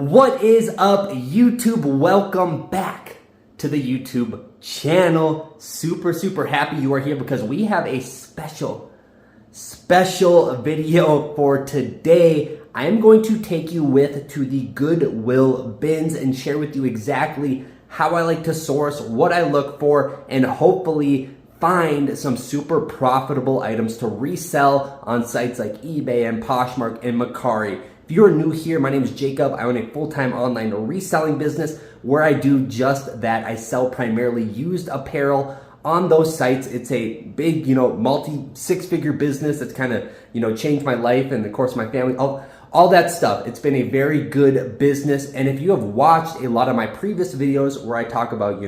What is up, YouTube? Welcome back to the YouTube channel. Super happy you are here because we have a special video for today. I am going to take you to the Goodwill bins and share with you exactly how I like to source, what I look for, and hopefully find some super profitable items to resell on sites like eBay and Poshmark and Mercari. If you're new here, my name is Jacob. I own a full-time online reselling business where I do just that. I sell primarily used apparel on those sites. It's a big, multi-six-figure business that's kind of, changed my life and of course my family, all that stuff. It's been a very good business. And if you have watched a lot of my previous videos where I talk about,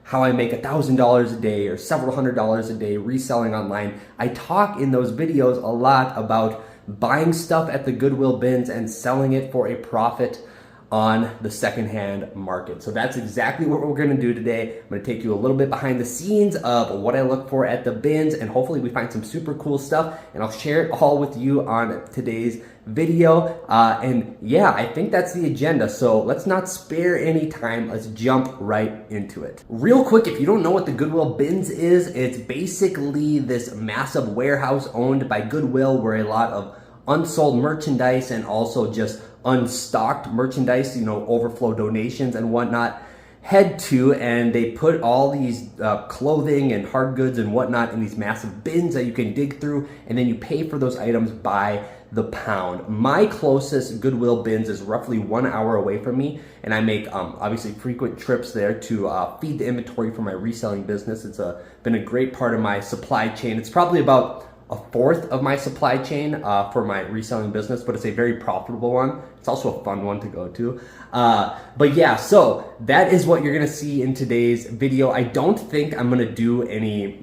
how I make $1,000 a day or several $100s a day reselling online, I talk in those videos a lot about buying stuff at the Goodwill bins and selling it for a profit on the secondhand market. So that's exactly what we're gonna do today. I'm gonna take you a little bit behind the scenes of what I look for at the bins, and hopefully we find some super cool stuff, and I'll share it all with you on today's video. And yeah, I think that's the agenda. So let's not spare any time. Let's jump right into it. Real quick, if you don't know what the Goodwill bins is, it's basically this massive warehouse owned by Goodwill where a lot of unsold merchandise and also just unstocked merchandise, overflow donations and whatnot, head to, and they put all these clothing and hard goods and whatnot in these massive bins that you can dig through, and then you pay for those items by the pound. My closest Goodwill bins is roughly 1 hour away from me, and I make obviously frequent trips there to feed the inventory for my reselling business. It's been a great part of my supply chain. It's probably about a fourth of my supply chain for my reselling business, but it's a very profitable one. It's also a fun one to go to. But yeah, so that is what you're gonna see in today's video. I don't think I'm gonna do any,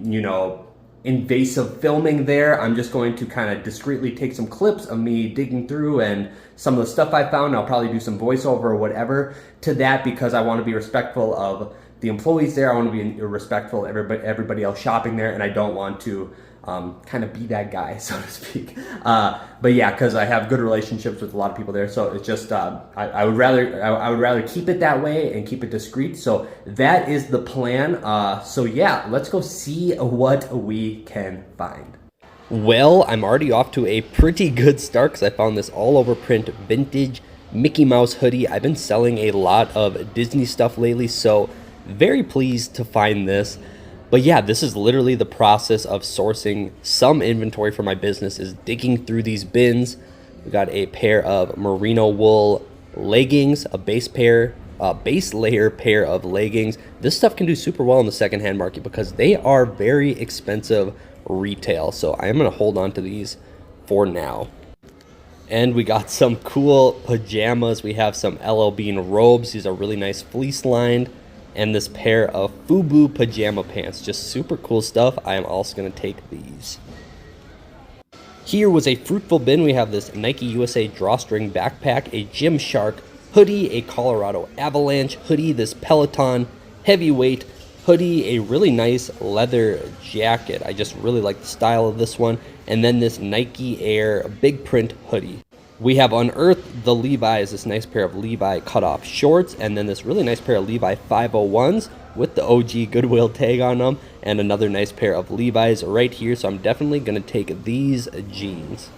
invasive filming there. I'm just going to kind of discreetly take some clips of me digging through and some of the stuff I found. I'll probably do some voiceover or whatever to that because I want to be respectful of the employees there. I want to be respectful of everybody else shopping there, and I don't want to kind of be that guy, so to speak. But yeah, because I have good relationships with a lot of people there, so it's just I would rather keep it that way and keep it discreet. So that is the plan. So yeah, let's go see what we can find. Well, I'm already off to a pretty good start because I found this all over print vintage Mickey Mouse hoodie. I've been selling a lot of Disney stuff lately, so very pleased to find this. But yeah, this is literally the process of sourcing some inventory for my business, is digging through these bins. We got a pair of merino wool leggings, a base layer pair of leggings. This stuff can do super well in the secondhand market because they are very expensive retail. So I am gonna hold on to these for now. And we got some cool pajamas. We have some LL Bean robes. These are really nice fleece lined. And this pair of FUBU pajama pants. Just super cool stuff. I am also going to take these. Here was a fruitful bin. We have this Nike USA drawstring backpack, a Gymshark hoodie, a Colorado Avalanche hoodie, this Peloton heavyweight hoodie, a really nice leather jacket. I just really like the style of this one. And then this Nike Air big print hoodie. We have unearthed the Levi's, this nice pair of Levi cutoff shorts, and then this really nice pair of Levi 501s with the OG Goodwill tag on them, and another nice pair of Levi's right here. So I'm definitely going to take these jeans.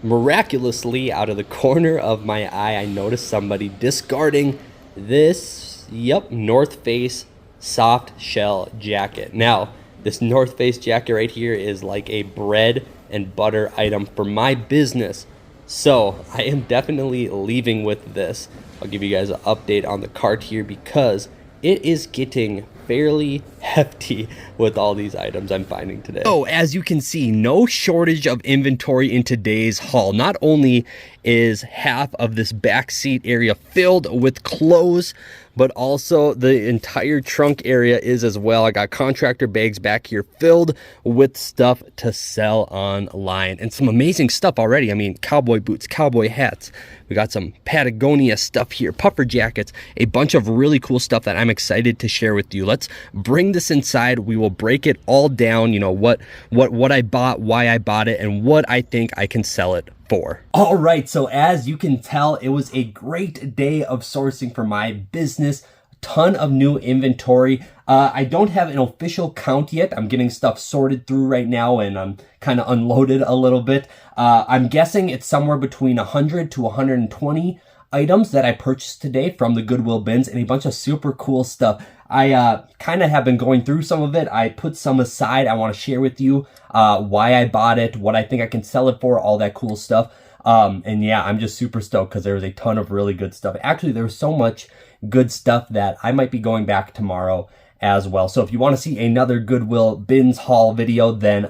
Miraculously, out of the corner of my eye, I noticed somebody discarding this, North Face soft shell jacket. Now, this North Face jacket right here is like a bread and butter item for my business. So I am definitely leaving with this. I'll give you guys an update on the cart here because it is getting fairly hefty with all these items I'm finding today. So as you can see, no shortage of inventory in today's haul. Not only is half of this back seat area filled with clothes, but also the entire trunk area is as well. I got contractor bags back here filled with stuff to sell online, and some amazing stuff already. I mean, cowboy boots, cowboy hats. We got some Patagonia stuff here, puffer jackets, a bunch of really cool stuff that I'm excited to share with you. Let's bring this inside. We will break it all down, what I bought, why I bought it, and what I think I can sell it 4. All right, so as you can tell, it was a great day of sourcing for my business. Ton of new inventory. I don't have an official count yet. I'm getting stuff sorted through right now, and I'm kind of unloaded a little bit. I'm guessing it's somewhere between 100 to 120 items that I purchased today from the Goodwill bins, and a bunch of super cool stuff. I kind of have been going through some of it. I put some aside. I want to share with you why I bought it, what I think I can sell it for, all that cool stuff. And yeah, I'm just super stoked because there was a ton of really good stuff. Actually, there was so much good stuff that I might be going back tomorrow as well. So if you want to see another Goodwill bins haul video, then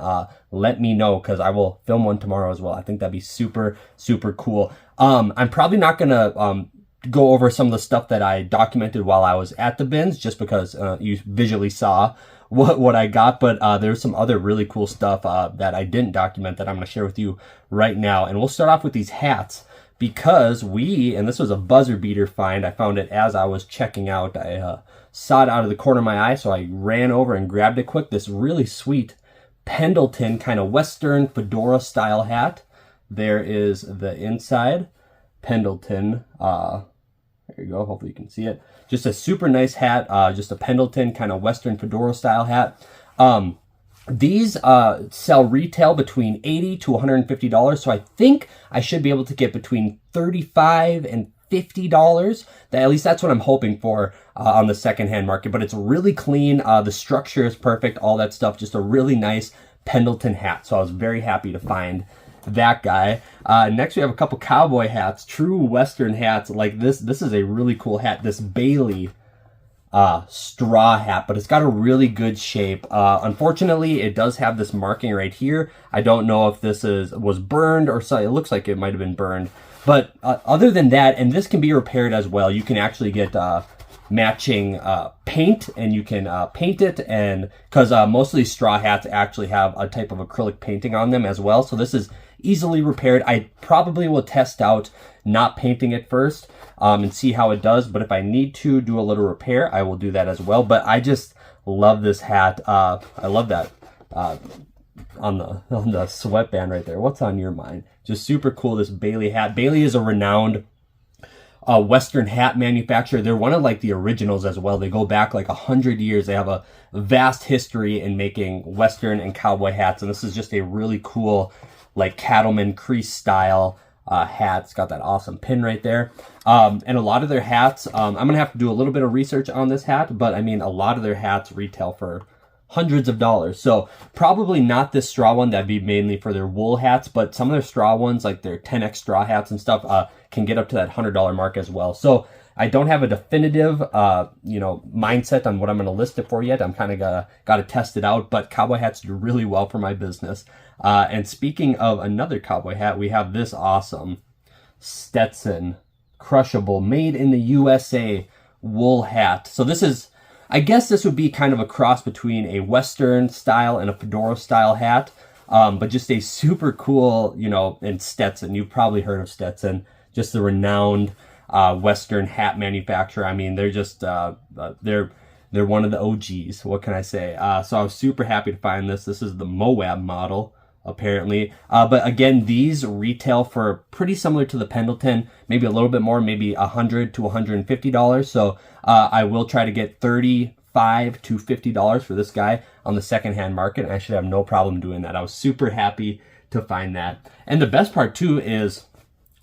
let me know, because I will film one tomorrow as well. I think that'd be super, super cool. I'm probably not going to go over some of the stuff that I documented while I was at the bins, just because you visually saw what I got, but there's some other really cool stuff that I didn't document that I'm going to share with you right now. And we'll start off with these hats, because and this was a buzzer beater find. I found it as I was checking out. I saw it out of the corner of my eye, so I ran over and grabbed it quick. This really sweet Pendleton kind of Western fedora style hat. There is the inside. Pendleton. There you go. Hopefully you can see it. Just a super nice hat. Just a Pendleton kind of Western fedora style hat. These sell retail between $80 to $150. So I think I should be able to get between $35 and $50. At least that's what I'm hoping for on the secondhand market. But it's really clean. The structure is perfect. All that stuff. Just a really nice Pendleton hat. So I was very happy to find that guy. Next we have a couple cowboy hats, true Western hats like this. This is a really cool hat. This Bailey straw hat, but it's got a really good shape. Unfortunately, it does have this marking right here. I don't know if this was burned or so. It looks like it might have been burned. But other than that, and this can be repaired as well. You can actually get matching paint, and you can paint it, and because most of these straw hats actually have a type of acrylic painting on them as well. So this is easily repaired. I probably will test out not painting it first and see how it does. But if I need to do a little repair, I will do that as well. But I just love this hat. I love that on the sweatband right there. What's on your mind? Just super cool, this Bailey hat. Bailey is a renowned Western hat manufacturer. They're one of like the originals as well. They go back like 100 years. They have a vast history in making Western and cowboy hats. And this is just a really cool, like cattleman crease style hat. It's got that awesome pin right there. And a lot of their hats, I'm going to have to do a little bit of research on this hat, but I mean, a lot of their hats retail for hundreds of dollars. So probably not this straw one. That'd be mainly for their wool hats, but some of their straw ones, like their 10X straw hats and stuff, can get up to that $100 mark as well. So I don't have a definitive, mindset on what I'm going to list it for yet. I'm kind of got to test it out, but cowboy hats do really well for my business. And speaking of another cowboy hat, we have this awesome Stson crushable, made in the USA wool hat. So this is, I guess this would be kind of a cross between a Western style and a fedora style hat, but just a super cool, and Stson. You've probably heard of Stson, just the renowned Western hat manufacturer. I mean, they're just, they're one of the OGs. What can I say? So I was super happy to find this. This is the Moab model, apparently. But again, these retail for pretty similar to the Pendleton, maybe a little bit more, maybe $100 to $150. So I will try to get $35 to $50 for this guy on the secondhand market. And I should have no problem doing that. I was super happy to find that. And the best part too is,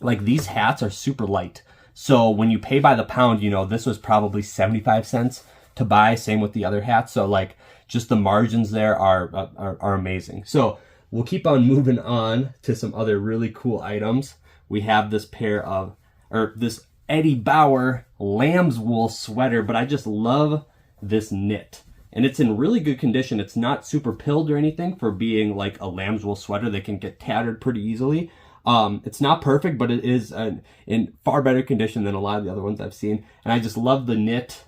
like, these hats are super light. So when you pay by the pound, this was probably 75 cents to buy. Same with the other hats. So like, just the margins there are amazing. So we'll keep on moving on to some other really cool items. We have this this Eddie Bauer lamb's wool sweater, but I just love this knit. And it's in really good condition. It's not super pilled or anything for being like a lamb's wool sweater. They can get tattered pretty easily. It's not perfect, but it is in far better condition than a lot of the other ones I've seen. And I just love the knit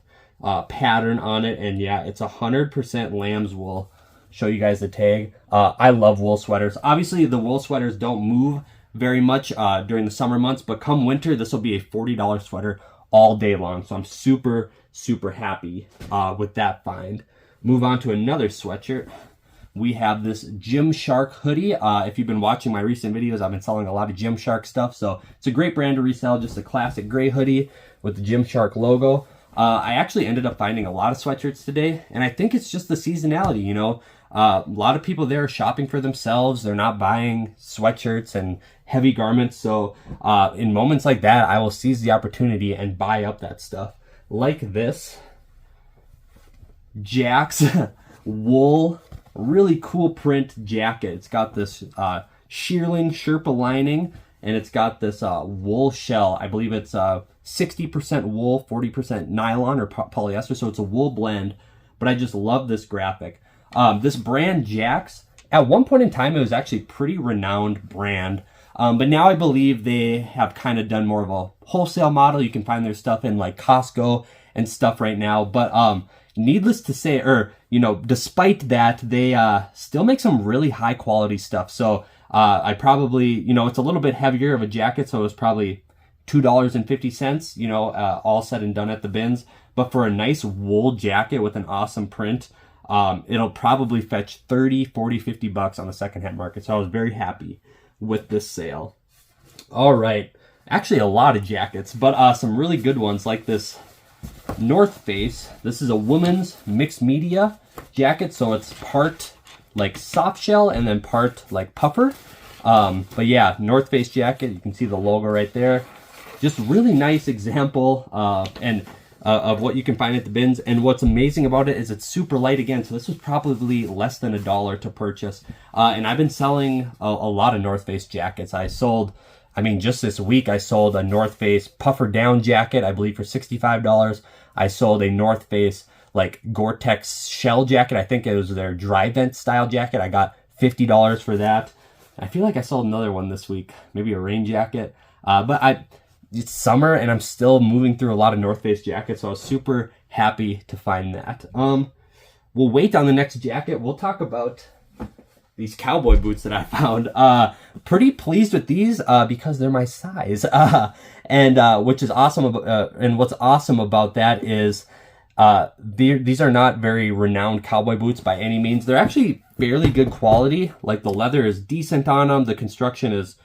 pattern on it. And yeah, it's 100% lamb's wool. Show you guys the tag. I love wool sweaters. Obviously, the wool sweaters don't move very much during the summer months, but come winter, this will be a $40 sweater all day long. So I'm super, super happy with that find. Move on to another sweatshirt. we have this Gymshark hoodie. If you've been watching my recent videos, I've been selling a lot of Gymshark stuff, so it's a great brand to resell. Just a classic gray hoodie with the Gymshark logo. I actually ended up finding a lot of sweatshirts today, and I think it's just the seasonality, you know. A lot of people there are shopping for themselves. They're not buying sweatshirts and heavy garments, so in moments like that, I will seize the opportunity and buy up that stuff. Like this Jack's wool, really cool print jacket. It's got this shearling Sherpa lining, and it's got this wool shell. I believe it's 60% wool, 40% nylon or polyester, so it's a wool blend, but I just love this graphic. This brand Jack's, at one point in time, it was actually a pretty renowned brand, but now I believe they have kind of done more of a wholesale model. You can find their stuff in like Costco and stuff right now, but needless to say, or, you know, despite that, they still make some really high quality stuff. So I probably, you know, it's a little bit heavier of a jacket, so it was probably $2.50, you know, all said and done at the bins. But for a nice wool jacket with an awesome print, it'll probably fetch 30, 40, 50 bucks on the secondhand market. So I was very happy with this sale. All right. Actually, a lot of jackets, but some really good ones like this North Face. This is a woman's mixed media jacket, so it's part like soft shell and then part like puffer. But yeah, North Face jacket. You can see the logo right there. Just really nice example of what you can find at the bins. And what's amazing about it is it's super light again. So this was probably less than $1 to purchase. And I've been selling a lot of North Face jackets. Just this week, I sold a North Face puffer down jacket, I believe for $65. I sold a North Face like Gore-Tex shell jacket. I think it was their dry vent style jacket. I got $50 for that. I feel like I sold another one this week, maybe a rain jacket. It's summer and I'm still moving through a lot of North Face jackets, so I was super happy to find that. We'll wait on the next jacket. We'll talk about these cowboy boots that I found. Pretty pleased with these because they're my size. Which is awesome. And what's awesome about that is these are not very renowned cowboy boots by any means. They're actually fairly good quality. Like the leather is decent on them. The construction is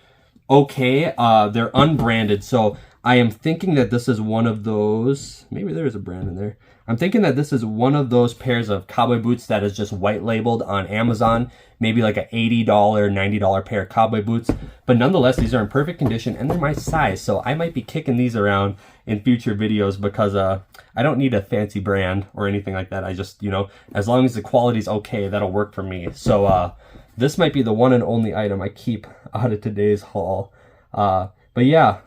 okay. They're unbranded, so I am thinking that this is one of those, maybe there is a brand in there. I'm thinking that this is one of those pairs of cowboy boots that is just white labeled on Amazon, maybe like a $80, $90 pair of cowboy boots. But nonetheless, these are in perfect condition and they're my size, so I might be kicking these around in future videos because I don't need a fancy brand or anything like that. I just, you know, as long as the quality's okay, that'll work for me. So this might be the one and only item I keep out of today's haul. But yeah,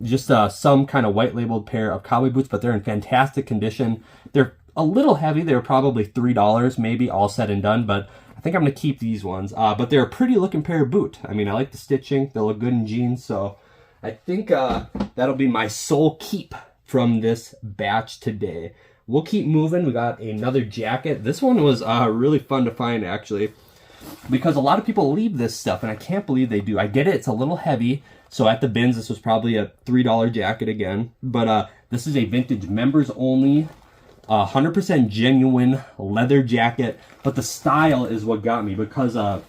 just some kind of white labeled pair of cowboy boots, but they're in fantastic condition. They're a little heavy. They're probably $3 maybe all said and done, but I think I'm going to keep these ones. But they're a pretty looking pair of boot. I mean, I like the stitching. They look good in jeans, so I think that'll be my sole keep from this batch today. We'll keep moving. We got another jacket. This one was really fun to find, actually, because a lot of people leave this stuff, and I can't believe they do. I get it. It's a little heavy. So at the bins, this was probably a $3 jacket again. But this is a vintage members only, 100% genuine leather jacket. But the style is what got me, because a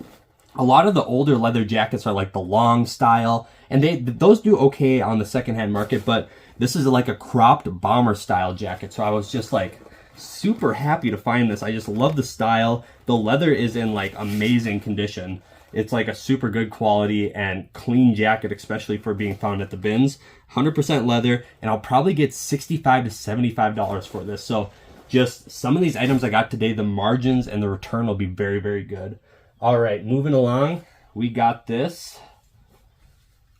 lot of the older leather jackets are like the long style. And those do okay on the secondhand market. But this is like a cropped bomber style jacket. So I was just like super happy to find this. I just love the style. The leather is in like amazing condition. It's like a super good quality and clean jacket, especially for being found at the bins. 100% leather, and I'll probably get $65 to $75 for this. So just some of these items I got today, the margins and the return will be very, very good. All right, moving along, we got this.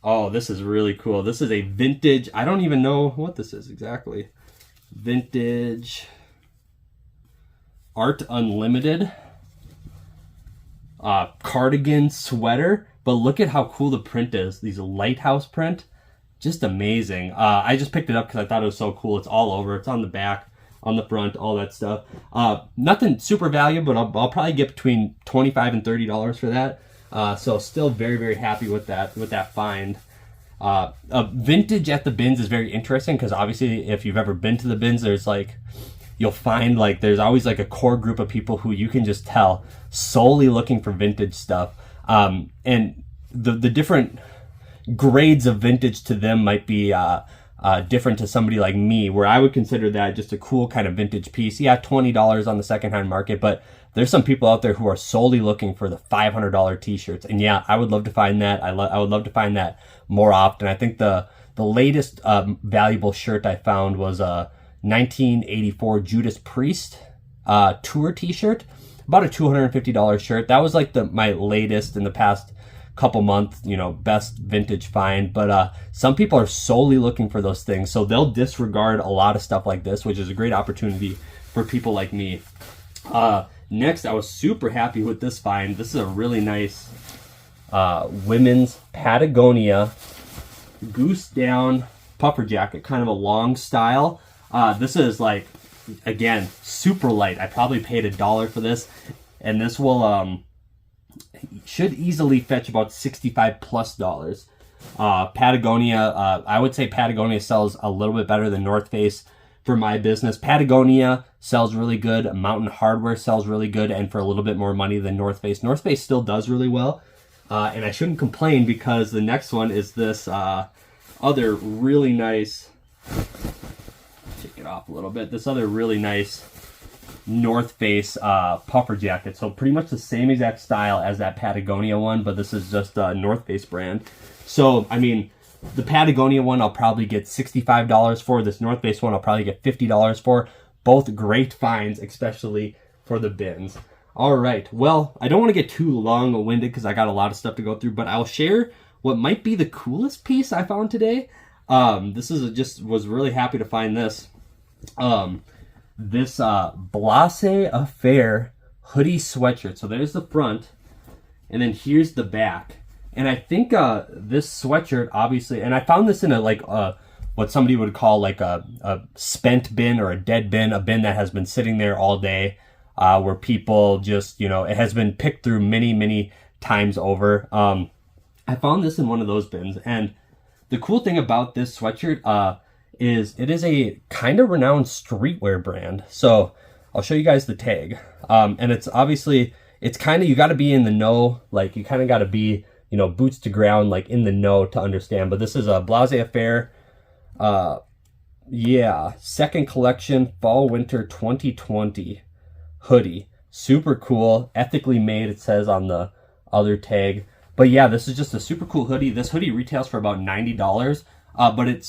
Oh, this is really cool. This is a vintage, I don't even know what this is exactly. Vintage Art Unlimited cardigan sweater, but look at how cool the print is. These lighthouse print, just amazing. I just picked it up because I thought it was so cool. It's all over. It's on the back, on the front, all that stuff. Nothing super valuable, but I'll probably get between $25 and $30 for that. So still very, very happy with that find. Vintage at the bins is very interesting because obviously if you've ever been to the bins, there's like you'll find like there's always like a core group of people who you can just tell solely looking for vintage stuff. And the different grades of vintage to them might be different to somebody like me, where I would consider that just a cool kind of vintage piece. Yeah, $20 on the secondhand market, but there's some people out there who are solely looking for the $500 t-shirts. And yeah, I would love to find that. I would love to find that more often. I think the latest valuable shirt I found was a 1984 Judas Priest tour t-shirt, about a $250 shirt. That was like my latest in the past couple months, best vintage find. But some people are solely looking for those things, so they'll disregard a lot of stuff like this, which is a great opportunity for people like me. Next, I was super happy with this find. This is a really nice women's Patagonia goose down puffer jacket, kind of a long style. This is like, again, super light. I probably paid $1 for this, and this will should easily fetch about $65+. Patagonia, I would say Patagonia sells a little bit better than North Face for my business. Patagonia sells really good. Mountain Hardwear sells really good, and for a little bit more money than North Face. North Face still does really well, and I shouldn't complain, because the next one is this other really nice, take it off a little bit, this other really nice North Face puffer jacket. So pretty much the same exact style as that Patagonia one, but this is just a North Face brand. So, I mean, the Patagonia one I'll probably get $65 for. This North Face one I'll probably get $50 for. Both great finds, especially for the bins. All right, well, I don't want to get too long-winded because I got a lot of stuff to go through, but I'll share what might be the coolest piece I found today. This is was really happy to find this. This Blase Affair hoodie sweatshirt. So there's the front, and then here's the back. And I think this sweatshirt, obviously, and I found this in what somebody would call like a spent bin or a dead bin, a bin that has been sitting there all day, where people just, it has been picked through many, many times over. I found this in one of those bins, and the cool thing about this sweatshirt is it is a kind of renowned streetwear brand. So I'll show you guys the tag. And it's obviously, it's kind of, you got to be in the know, like you kind of got to be, boots to ground, like in the know to understand. But this is a Blase Affair, second collection, fall winter 2020 hoodie. Super cool, ethically made, it says on the other tag. But yeah, this is just a super cool hoodie. This hoodie retails for about $90. But it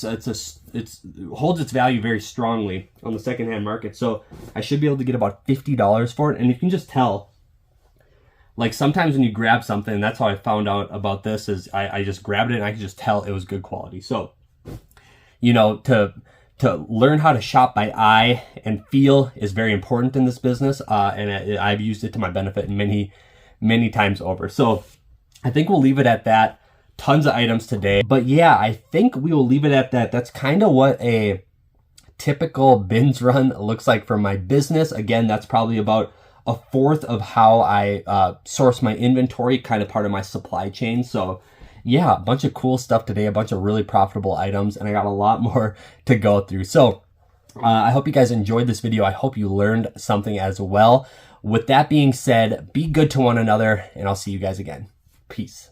holds its value very strongly on the secondhand market. So I should be able to get about $50 for it. And you can just tell, like sometimes when you grab something, that's how I found out about this, is I just grabbed it and I could just tell it was good quality. So, to learn how to shop by eye and feel is very important in this business. And I've used it to my benefit many, many times over. So I think we'll leave it at that. Tons of items today, but yeah, I think we will leave it at that. That's kind of what a typical bins run looks like for my business. Again, that's probably about a fourth of how I source my inventory, kind of part of my supply chain. So yeah, a bunch of cool stuff today, a bunch of really profitable items, and I got a lot more to go through. So I hope you guys enjoyed this video. I hope you learned something as well. With that being said, be good to one another, and I'll see you guys again. Peace.